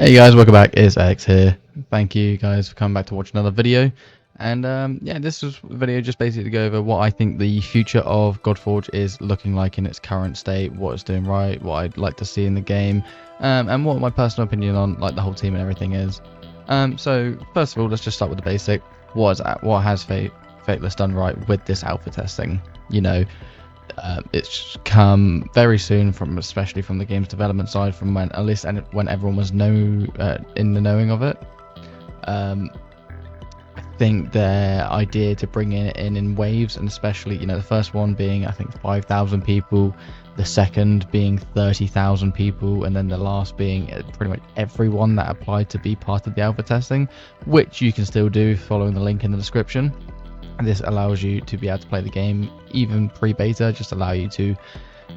Hey guys, welcome back. It's X here. Thank you guys for coming back to watch another video. And yeah, this was a video just basically to go over what I think the future of Godforge is looking like in its current state, what it's doing right, what I'd like to see in the game, and what my personal opinion on like the whole team and everything is. So first of all, let's just start with the basic. What has Fateless done right with this alpha testing? You know, it's come very soon especially from the game's development side, from when everyone was in the knowing of it. I think their idea to bring it in waves, and especially, you know, the first one being I think 5,000 people, the second being 30,000 people, and then the last being pretty much everyone that applied to be part of the alpha testing, which you can still do following the link in the description. And this allows you to be able to play the game even pre-beta, just allow you to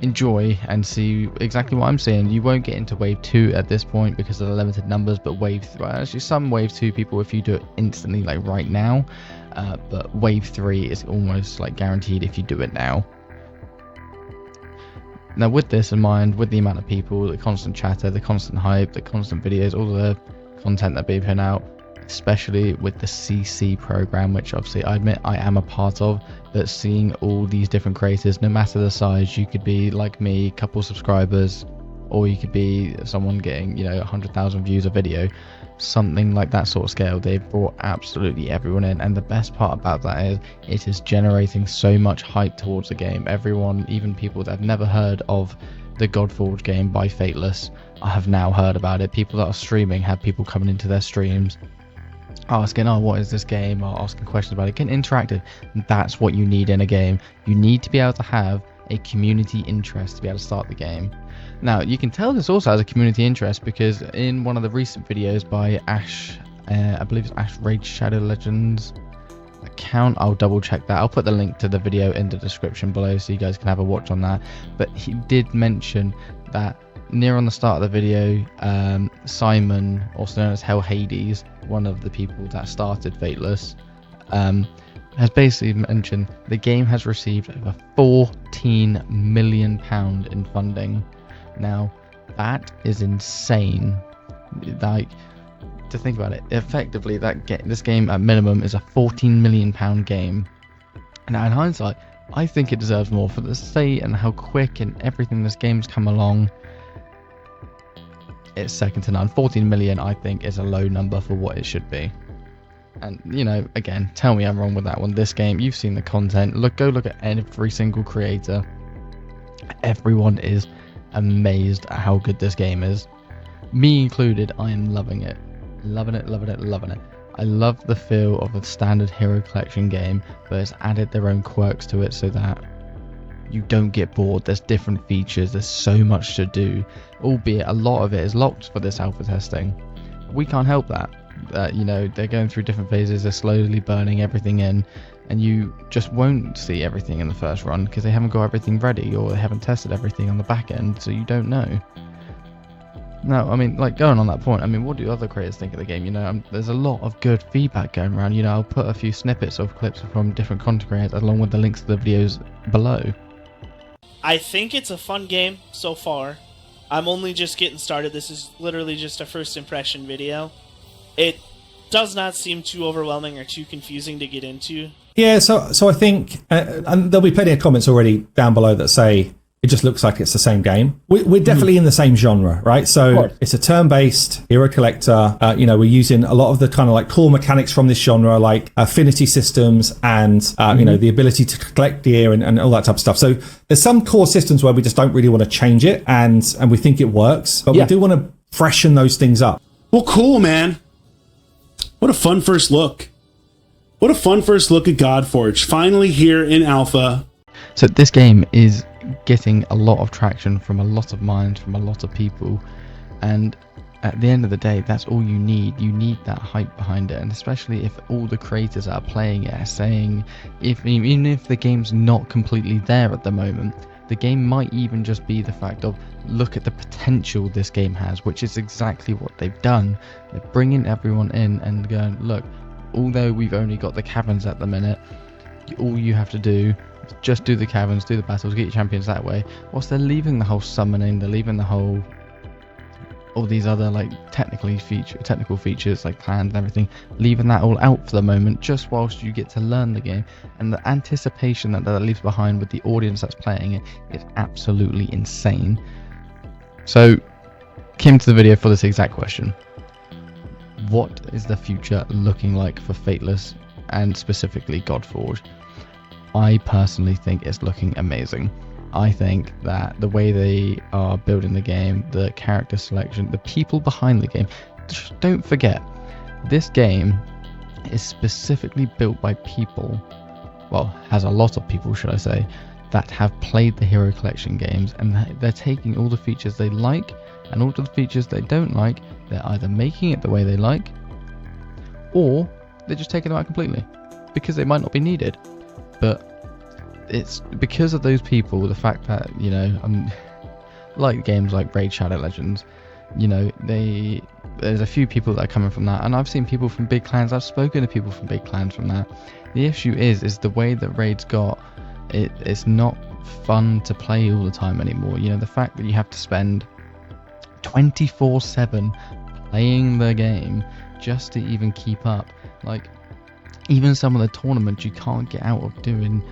enjoy and see exactly what I'm seeing. You won't get into wave 2 at this point because of the limited numbers, but actually some wave 2 people if you do it instantly, like right now, but wave 3 is almost like guaranteed if you do it now. Now with this in mind, with the amount of people, the constant chatter, the constant hype, the constant videos, all the content that being put out, especially with the CC program, which obviously I admit I am a part of, but seeing all these different creators, no matter the size, you could be like me, a couple subscribers, or you could be someone getting, you know, 100,000 views a video, something like that sort of scale. They've brought absolutely everyone in, and the best part about that is it is generating so much hype towards the game. Everyone, even people that have never heard of the Godforge game by Fateless, I have now heard about it. People that are streaming have people coming into their streams asking, oh, what is this game, or asking questions about it, getting interactive. That's what you need in a game. You need to be able to have a community interest to be able to start the game. Now you can tell this also has a community interest because in one of the recent videos by Ash, I believe it's Ash Rage Shadow Legends account, I'll double check that, I'll put the link to the video in the description below so you guys can have a watch on that, but he did mention that near on the start of the video, Simon, also known as Hell Hades, one of the people that started Fateless, has basically mentioned the game has received over £14 million in funding. Now, that is insane. Like, to think about it, effectively, this game at minimum is a £14 million game. Now, in hindsight, I think it deserves more for the state and how quick and everything this game's come along. It's second to none. 14 million, I think, is a low number for what it should be. And, you know, again, tell me I'm wrong with that one. This game, you've seen the content. Go look at every single creator. Everyone is amazed at how good this game is. Me included, I am loving it. Loving it, loving it, loving it. I love the feel of a standard Hero Collection game, but it's added their own quirks to it so that you don't get bored. There's different features, there's so much to do, albeit a lot of it is locked for this alpha testing. We can't help that. You know, they're going through different phases, they're slowly burning everything in, and you just won't see everything in the first run because they haven't got everything ready, or they haven't tested everything on the back end, so you don't know. Now, I mean, like, going on that point, I mean, what do other creators think of the game? You know, there's a lot of good feedback going around. You know, I'll put a few snippets of clips from different content creators along with the links to the videos below. I think it's a fun game so far. I'm only just getting started. This is literally just a first impression video. It does not seem too overwhelming or too confusing to get into. Yeah, so I think, and there'll be plenty of comments already down below that say it just looks like it's the same game. We're definitely in the same genre, right? So it's a turn-based hero collector. You know, we're using a lot of the kind of like core mechanics from this genre, like affinity systems and, you know, the ability to collect gear and all that type of stuff. So there's some core systems where we just don't really want to change it and we think it works, but we do want to freshen those things up. Well, cool, man. What a fun first look. What a fun first look at Godforge. Finally here in alpha. So this game is getting a lot of traction from a lot of minds, from a lot of people, and at the end of the day, that's all you need. You need that hype behind it, and especially if all the creators that are playing it are saying, even if the game's not completely there at the moment, the game might even just be the fact of, look at the potential this game has, which is exactly what they've done. They're bringing everyone in and going, look, although we've only got the caverns at the minute, all you have to do is just do the caverns, do the battles, get your champions that way. Whilst they're leaving the whole summoning, they're leaving the whole all these other like technical features like clans and everything, leaving that all out for the moment, just whilst you get to learn the game, and the anticipation that leaves behind with the audience that's playing it is absolutely insane. So came to the video for this exact question: what is the future looking like for Fateless, and specifically Godforge? I personally think it's looking amazing. I think that the way they are building the game, the character selection, the people behind the game, just don't forget, this game is specifically built by people, well, has a lot of people, should I say, that have played the Hero Collection games, and they're taking all the features they like and all of the features they don't like. They're either making it the way they like, or they're just taking them out completely because they might not be needed. But it's because of those people, the fact that, you know, like games like Raid Shadow Legends, you know, there's a few people that are coming from that, and I've seen people from big clans, I've spoken to people from big clans from that. The issue is the way that Raid's got it's not fun to play all the time anymore. You know, the fact that you have to spend 24/7 playing the game just to even keep up, like even some of the tournaments you can't get out of doing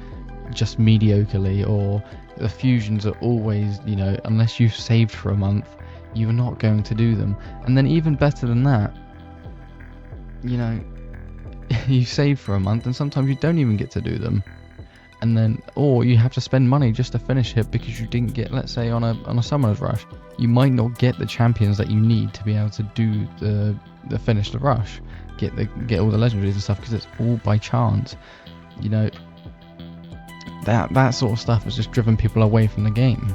just mediocrely, or the fusions are always, you know, unless you've saved for a month, you're not going to do them. And then even better than that, you know, you save for a month and sometimes you don't even get to do them, and then, or you have to spend money just to finish it because you didn't get, let's say on a summoner's rush, you might not get the champions that you need to be able to do the finish the rush, get all the legendaries and stuff, because it's all by chance. You know, that sort of stuff has just driven people away from the game.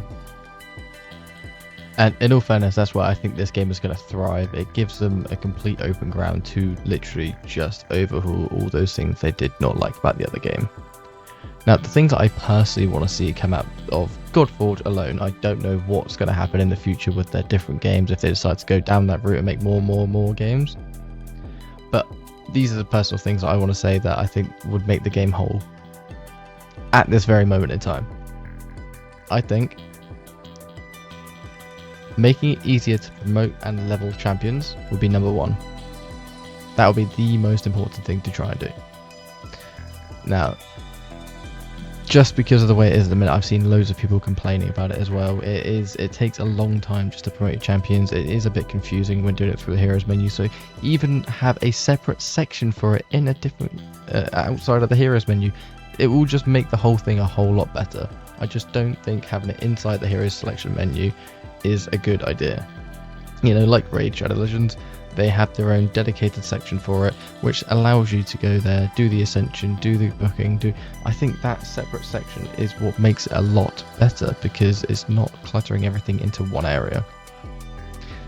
And in all fairness, that's why I think this game is going to thrive. It gives them a complete open ground to literally just overhaul all those things they did not like about the other game. Now, the things that I personally want to see come out of Godforge alone, I don't know what's going to happen in the future with their different games if they decide to go down that route and make more games. But these are the personal things that I want to say that I think would make the game whole at this very moment in time. I think making it easier to promote and level champions would be number one. That would be the most important thing to try and do. Now, just because of the way it is at the minute, I've seen loads of people complaining about it as well. It takes a long time just to promote your champions. It is a bit confusing when doing it through the heroes menu, so even have a separate section for it in a different outside of the heroes menu, it will just make the whole thing a whole lot better. I just don't think having it inside the heroes selection menu is a good idea. You know, like Raid Shadow Legends, they have their own dedicated section for it, which allows you to go there, do the ascension, do the booking, I think that separate section is what makes it a lot better, because it's not cluttering everything into one area.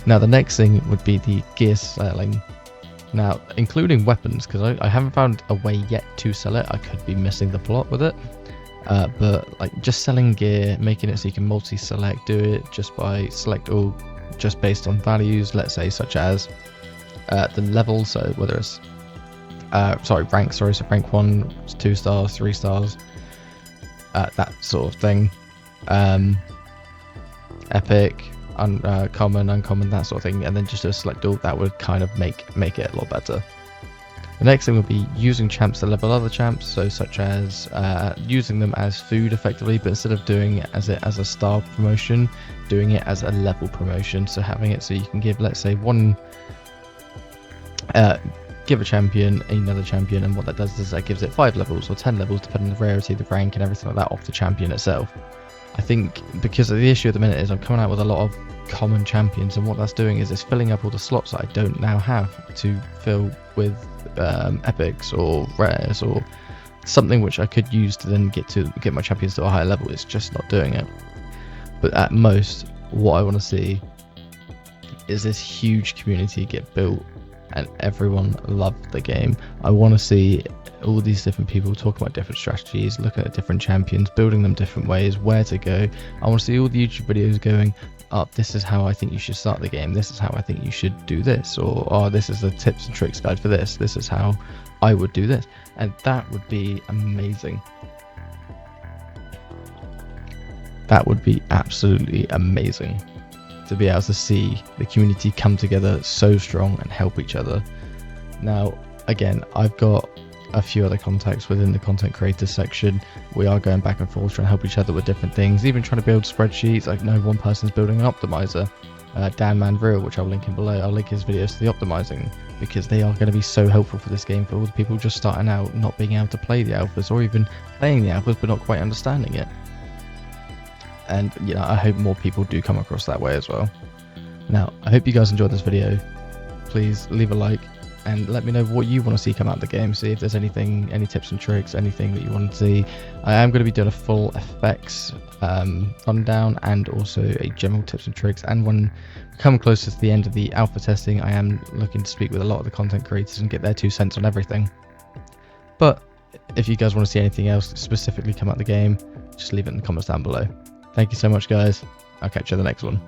Now, the next thing would be the gear selling. Now, including weapons, because I haven't found a way yet to sell it. I could be missing the plot with it. But like just selling gear, making it so you can multi-select, do it just by select all, just based on values, let's say, such as the level, so whether it's rank, so rank 1, 2 stars, 3 stars, that sort of thing, epic, common, uncommon, that sort of thing, and then just to select all, that would kind of make it a lot better. The next thing would be using champs to level other champs, so such as using them as food effectively, but instead of doing it as a star promotion, doing it as a level promotion. So having it so you can give, let's say, give a champion another champion, and what that does is that gives it 5 levels or 10 levels depending on the rarity, the rank, and everything like that off the champion itself. I think because of the issue at the minute is I'm coming out with a lot of common champions, and what that's doing is it's filling up all the slots that I don't now have to fill with epics or rares or something which I could use to then get my champions to a higher level. It's just not doing it. But at most, what I want to see is this huge community get built and everyone love the game. I want to see all these different people talking about different strategies, looking at different champions, building them different ways, where to go. I want to see all the YouTube videos going up, this is how I think you should start the game, this is how I think you should do this, or this is the tips and tricks guide for this is how I would do this. And that would be amazing. That would be absolutely amazing. to be able to see the community come together so strong and help each other. Now, again, I've got a few other contacts within the content creators section. We are going back and forth trying to help each other with different things, even trying to build spreadsheets. I know one person's building an optimizer, Zen Man, which I'll link in below. I'll link his videos to the optimizing, because they are going to be so helpful for this game for all the people just starting out, not being able to play the alphas, or even playing the alphas but not quite understanding it. And I hope more people do come across that way as well. Now, I hope you guys enjoyed this video. Please leave a like and let me know what you want to see come out of the game. See if there's anything, any tips and tricks, anything that you want to see. I am going to be doing a full effects rundown and also a general tips and tricks. And when we come closer to the end of the alpha testing, I am looking to speak with a lot of the content creators and get their 2 cents on everything. But if you guys want to see anything else specifically come out of the game, just leave it in the comments down below. Thank you so much, guys. I'll catch you in the next one.